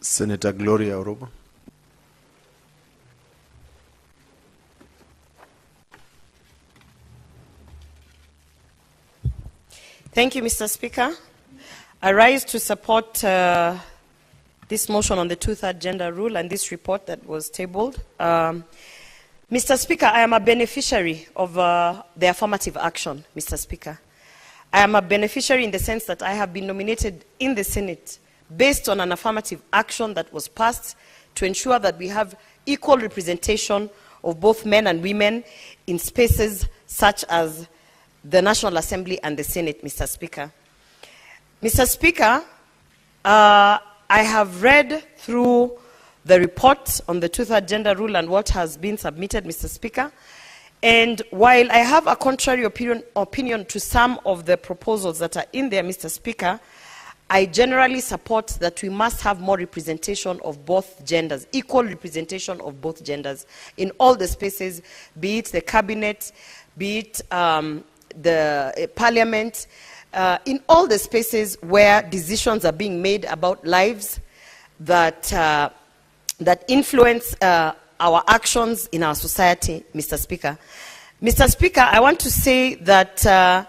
Senator Gloria Orobo. Thank you, Mr. Speaker. I rise to support this motion on the two-third gender rule and this report that was tabled. Mr. Speaker, I am a beneficiary of the affirmative action, Mr. Speaker. I am a beneficiary in the sense that I have been nominated in the Senate based on an affirmative action that was passed to ensure that we have equal representation of both men and women in spaces such as the National Assembly and the Senate, Mr. Speaker. Mr. Speaker, I have read through the report on the two-third gender rule and what has been submitted, Mr. Speaker. And while I have a contrary opinion to some of the proposals that are in there, Mr. Speaker, I generally support that we must have more representation of both genders, equal representation of both genders in all the spaces, be it the cabinet, be it the parliament, in all the spaces where decisions are being made about lives that, that influence our actions in our society, Mr. Speaker. Mr. Speaker, I want to say that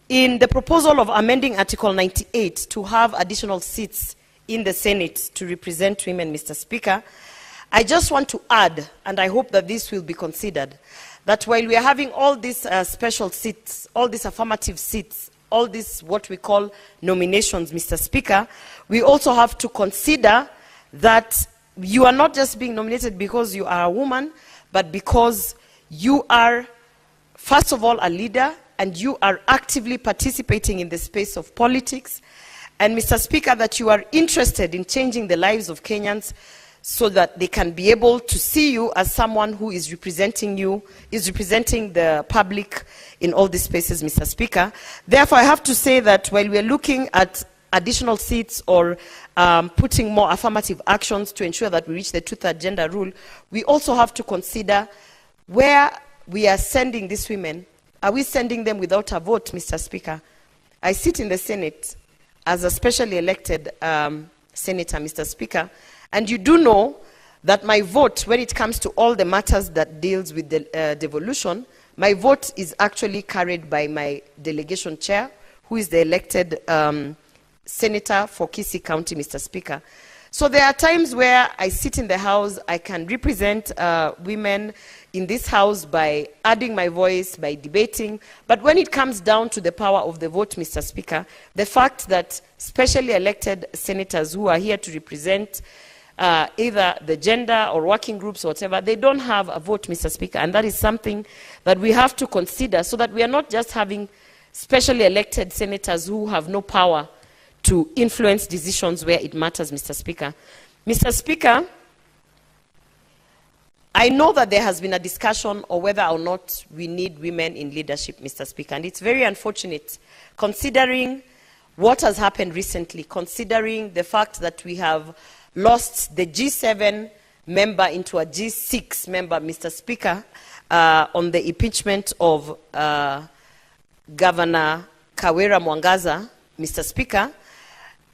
in the proposal of amending Article 98 to have additional seats in the Senate to represent women, Mr. Speaker, I just want to add, and I hope that this will be considered, that while we are having all these special seats, all these affirmative seats, all these what we call nominations, Mr. Speaker, we also have to consider that you are not just being nominated because you are a woman, but because you are, first of all, a leader, and you are actively participating in the space of politics. And Mr. Speaker, that you are interested in changing the lives of Kenyans so that they can be able to see you as someone who is representing you, is representing the public in all these spaces, Mr. Speaker. Therefore, I have to say that while we are looking at additional seats or putting more affirmative actions to ensure that we reach the two-third gender rule, we also have to consider where we are sending these women. Are we sending them without a vote, Mr. Speaker? I sit in the Senate as a specially elected senator, Mr. Speaker, and you do know that my vote, when it comes to all the matters that deals with the devolution, my vote is actually carried by my delegation chair, who is the elected senator for Kisii County, Mr. Speaker. So there are times where I sit in the House, I can represent women in this House by adding my voice, by debating. But when it comes down to the power of the vote, Mr. Speaker, the fact that specially elected senators who are here to represent either the gender or working groups or whatever, they don't have a vote, Mr. Speaker. And that is something that we have to consider so that we are not just having specially elected senators who have no power to influence decisions where it matters, Mr. Speaker. Mr. Speaker, I know that there has been a discussion on whether or not we need women in leadership, Mr. Speaker, and it's very unfortunate considering what has happened recently, considering the fact that we have lost the G7 member into a G6 member, Mr. Speaker, on the impeachment of Governor Kawira Mwangaza, Mr. Speaker.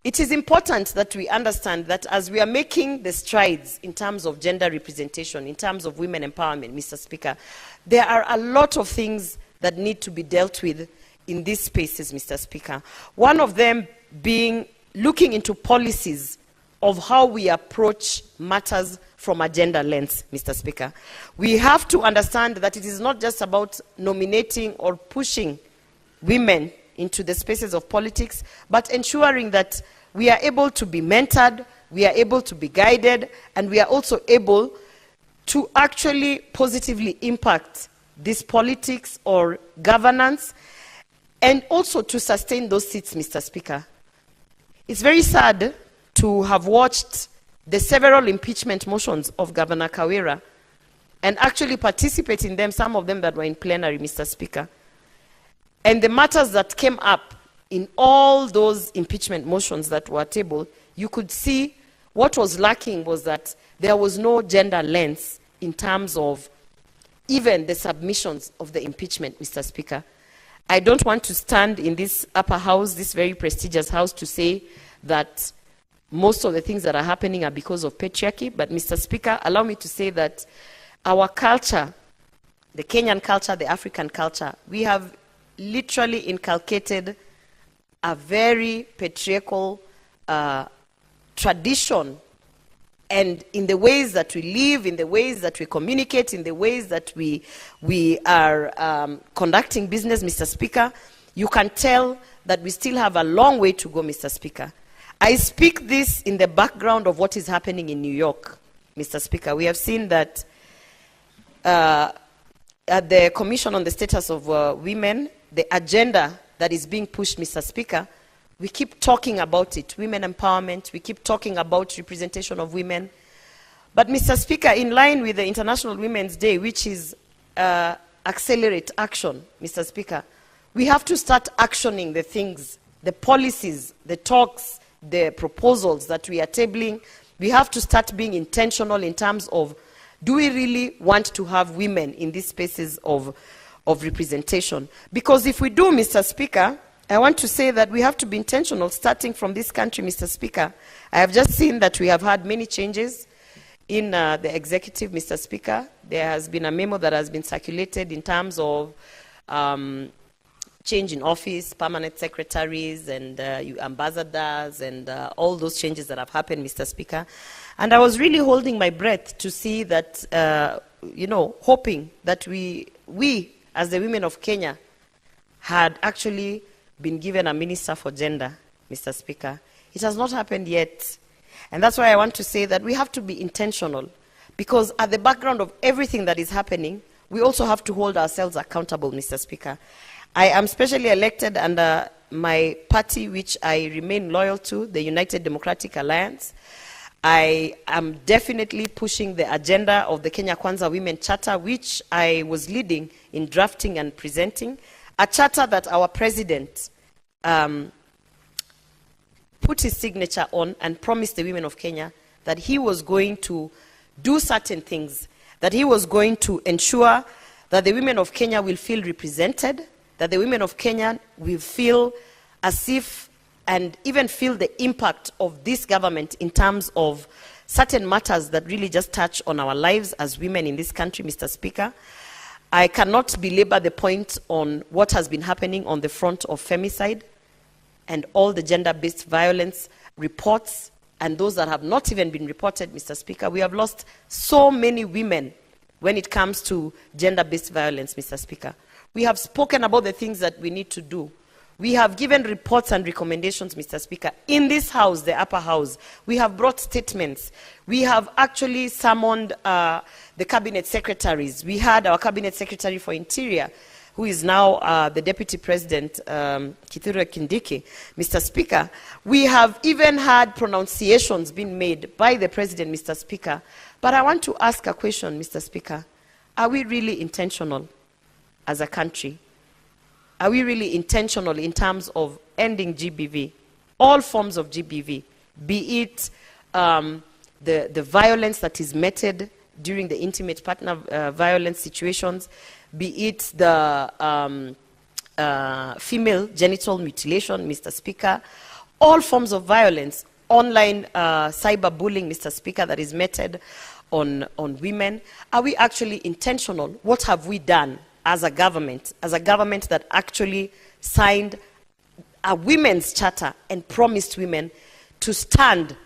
It is important that we understand that as we are making the strides in terms of gender representation, in terms of women empowerment, Mr. Speaker, there are a lot of things that need to be dealt with in these spaces, Mr. Speaker. One of them being looking into policies of how we approach matters from a gender lens, Mr. Speaker. We have to understand that it is not just about nominating or pushing women into the spaces of politics, but ensuring that we are able to be mentored, we are able to be guided, and we are also able to actually positively impact this politics or governance, and also to sustain those seats, Mr. Speaker. It's very sad to have watched the several impeachment motions of Governor Kawira and actually participate in them, some of them that were in plenary, Mr. Speaker. And the matters that came up in all those impeachment motions that were tabled, you could see what was lacking was that there was no gender lens in terms of even the submissions of the impeachment, Mr. Speaker. I don't want to stand in this upper house, this very prestigious house, to say that most of the things that are happening are because of patriarchy. But Mr. Speaker, allow me to say that our culture, the Kenyan culture, the African culture, we have literally inculcated a very patriarchal tradition, and in the ways that we live, in the ways that we communicate, in the ways that we are conducting business, Mr. Speaker, you can tell that we still have a long way to go, Mr. Speaker. I speak this in the background of what is happening in New York, Mr. Speaker. We have seen that at the Commission on the Status of Women, the agenda that is being pushed, Mr. Speaker, we keep talking about it, women empowerment, we keep talking about representation of women. But Mr. Speaker, in line with the International Women's Day, which is accelerate action, Mr. Speaker, we have to start actioning the things, the policies, the talks, the proposals that we are tabling. We have to start being intentional in terms of, do we really want to have women in these spaces of representation? Because if we do, Mr. Speaker, I want to say that we have to be intentional starting from this country, Mr. Speaker. I have just seen that we have had many changes in the executive, Mr. Speaker. There has been a memo that has been circulated in terms of change in office, permanent secretaries and ambassadors and all those changes that have happened, Mr. Speaker. And I was really holding my breath to see that, hoping that we as the women of Kenya had actually been given a minister for gender, Mr. Speaker. It has not happened yet. And that's why I want to say that we have to be intentional, because at the background of everything that is happening, we also have to hold ourselves accountable, Mr. Speaker. I am specially elected under my party, which I remain loyal to, the United Democratic Alliance. I am definitely pushing the agenda of the Kenya Kwanza Women Charter, which I was leading in drafting and presenting, a charter that our president put his signature on and promised the women of Kenya that he was going to do certain things, that he was going to ensure that the women of Kenya will feel represented, that the women of Kenya will feel as if and even feel the impact of this government in terms of certain matters that really just touch on our lives as women in this country, Mr. Speaker. I cannot belabor the point on what has been happening on the front of femicide and all the gender-based violence reports and those that have not even been reported, Mr. Speaker. We have lost so many women when it comes to gender-based violence, Mr. Speaker. We have spoken about the things that we need to do. We have given reports and recommendations, Mr. Speaker. In this house, the upper house, we have brought statements. We have actually summoned the cabinet secretaries. We had our cabinet secretary for Interior, who is now the Deputy President, Kithure Kindiki, Mr. Speaker. We have even had pronunciations being made by the President, Mr. Speaker. But I want to ask a question, Mr. Speaker. Are we really intentional as a country? Are we really intentional in terms of ending GBV, all forms of GBV, be it the violence that is meted during the intimate partner violence situations, be it the female genital mutilation, Mr. Speaker, all forms of violence, online cyberbullying, Mr. Speaker, that is meted on women. Are we actually intentional? What have we done as a government that actually signed a women's charter and promised women to stand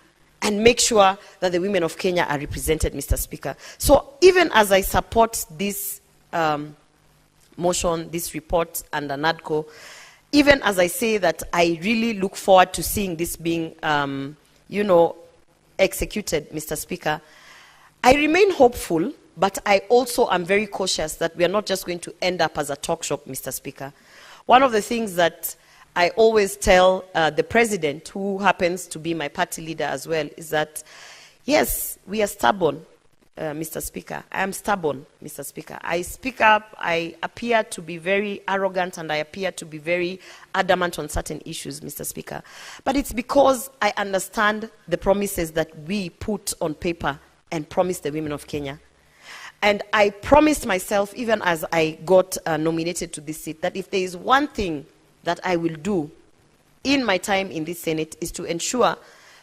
and make sure that the women of Kenya are represented, Mr. Speaker? So even as I support this motion, this report under NADCO, even as I say that I really look forward to seeing this being, executed, Mr. Speaker, I remain hopeful, but I also am very cautious that we are not just going to end up as a talk shop, Mr. Speaker. One of the things that I always tell the president, who happens to be my party leader as well, is that, yes, we are stubborn, Mr. Speaker. I am stubborn, Mr. Speaker. I speak up, I appear to be very arrogant, and I appear to be very adamant on certain issues, Mr. Speaker. But it's because I understand the promises that we put on paper and promise the women of Kenya. And I promised myself, even as I got nominated to this seat, that if there is one thing that I will do in my time in this Senate is to ensure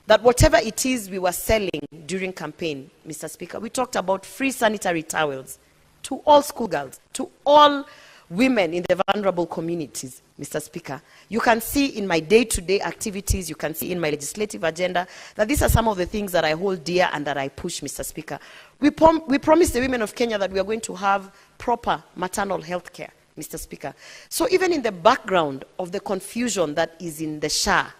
that whatever it is we were selling during campaign, Mr. Speaker, we talked about free sanitary towels to all schoolgirls, to all women in the vulnerable communities, Mr. Speaker. You can see in my day-to-day activities, you can see in my legislative agenda, that these are some of the things that I hold dear and that I push, Mr. Speaker. We promised the women of Kenya that we are going to have proper maternal health care, Mr. Speaker. So even in the background of the confusion that is in the SHA,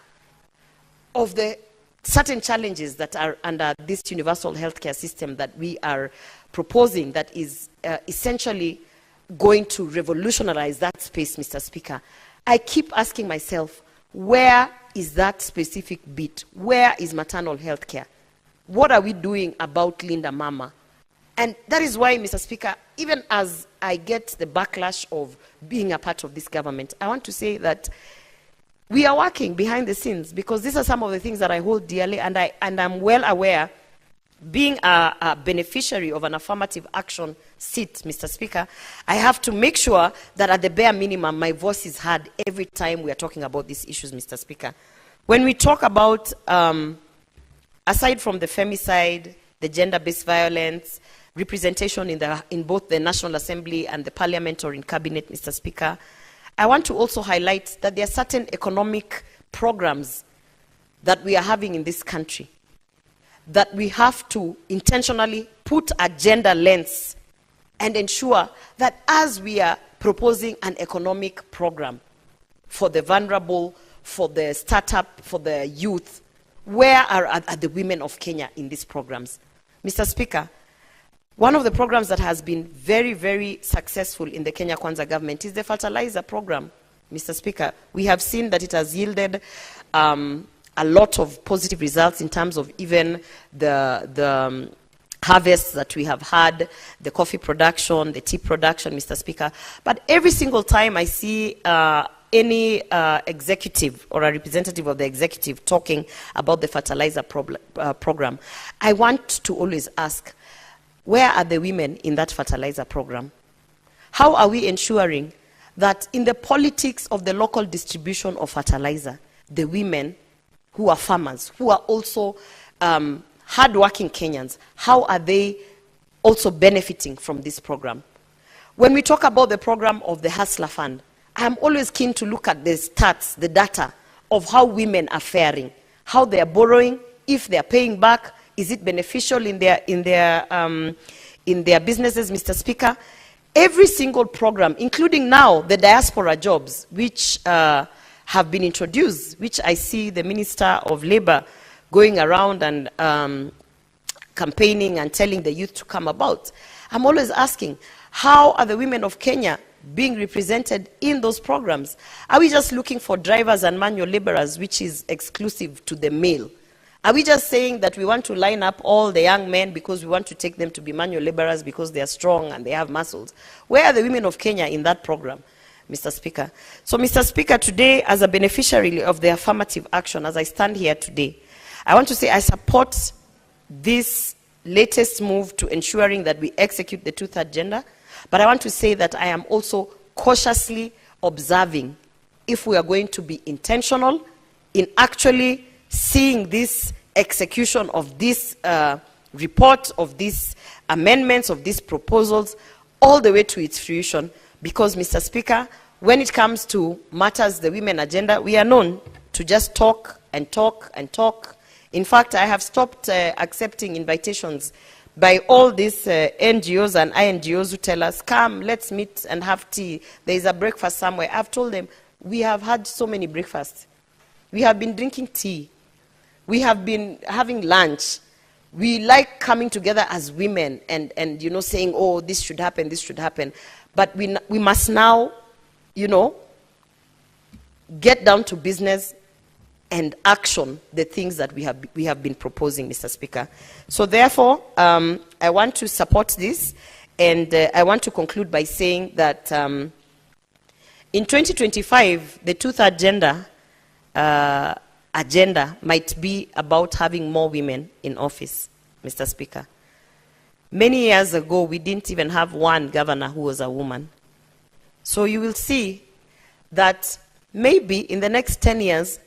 of the certain challenges that are under this universal healthcare system that we are proposing, that is essentially going to revolutionize that space, Mr. Speaker, I keep asking myself, where is that specific bit? Where is maternal health care? What are we doing about Linda Mama? And that is why, Mr. Speaker, even as I get the backlash of being a part of this government, I want to say that we are working behind the scenes, because these are some of the things that I hold dearly, and I'm well aware, being a beneficiary of an affirmative action seat, Mr. Speaker, I have to make sure that at the bare minimum, my voice is heard every time we are talking about these issues, Mr. Speaker. When we talk about, aside from the femicide, the gender-based violence, representation in both the National Assembly and the Parliament or in Cabinet, Mr. Speaker, I want to also highlight that there are certain economic programs that we are having in this country that we have to intentionally put a gender lens and ensure that as we are proposing an economic program for the vulnerable, for the startup, for the youth, where are the women of Kenya in these programs? Mr. Speaker, one of the programs that has been very, very successful in the Kenya Kwanza government is the fertilizer program, Mr. Speaker. We have seen that it has yielded a lot of positive results in terms of even the harvests that we have had, the coffee production, the tea production, Mr. Speaker. But every single time I see any executive or a representative of the executive talking about the fertilizer program, I want to always ask, where are the women in that fertilizer program? How are we ensuring that in the politics of the local distribution of fertilizer, the women who are farmers, who are also hardworking Kenyans, how are they also benefiting from this program? When we talk about the program of the Hustler Fund, I'm always keen to look at the stats, the data of how women are faring, how they are borrowing, if they are paying back, is it beneficial in their businesses, Mr. Speaker? Every single program, including now the diaspora jobs, which have been introduced, which I see the Minister of Labor going around and campaigning and telling the youth to come about. I'm always asking, how are the women of Kenya being represented in those programs? Are we just looking for drivers and manual laborers, which is exclusive to the male? Are we just saying that we want to line up all the young men because we want to take them to be manual laborers because they are strong and they have muscles? Where are the women of Kenya in that program, Mr. Speaker? So, Mr. Speaker, today, as a beneficiary of the affirmative action, as I stand here today, I want to say I support this latest move to ensuring that we execute the two-thirds agenda, but I want to say that I am also cautiously observing if we are going to be intentional in actually seeing this execution of this report, of these amendments, of these proposals, all the way to its fruition. Because, Mr. Speaker, when it comes to matters, the women agenda, we are known to just talk and talk and talk. In fact, I have stopped accepting invitations by all these NGOs and INGOs who tell us, come, let's meet and have tea. There is a breakfast somewhere. I've told them, we have had so many breakfasts. We have been drinking tea. We have been having lunch. We like coming together as women and you know, saying, oh, this should happen, this should happen. But we must now, you know, get down to business and action the things that we have been proposing, Mr. Speaker. So therefore, I want to support this, and I want to conclude by saying that in 2025, the two-thirds agenda might be about having more women in office, Mr. Speaker. Many years ago, we didn't even have one governor who was a woman. So you will see that maybe in the next 10 years,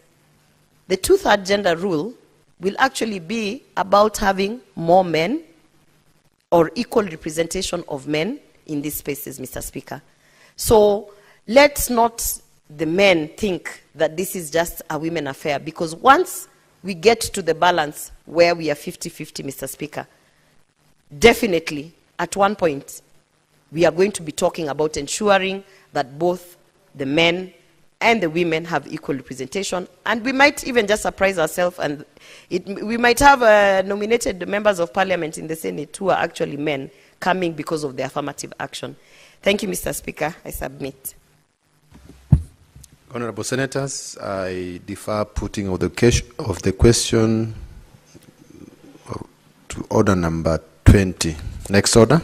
the two-third gender rule will actually be about having more men or equal representation of men in these spaces, Mr. Speaker. So let's not the men think that this is just a women affair, because once we get to the balance where we are 50-50, Mr. Speaker, definitely at one point we are going to be talking about ensuring that both the men and the women have equal representation, and we might even just surprise ourselves, and we might have nominated members of parliament in the Senate who are actually men coming because of the affirmative action. Thank you, Mr. Speaker. I submit. Honorable Senators, I defer putting of the question to order number 20. Next order.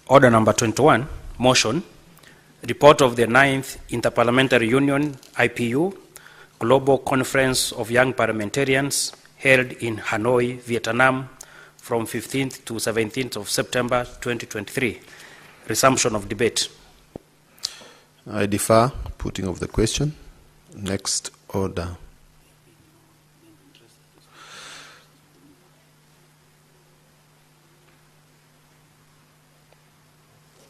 Order number 21, motion. Report of the 9th Interparliamentary Union, IPU, Global Conference of Young Parliamentarians held in Hanoi, Vietnam from 15th to 17th of September 2023. Resumption of debate. I defer putting of the question. Next order.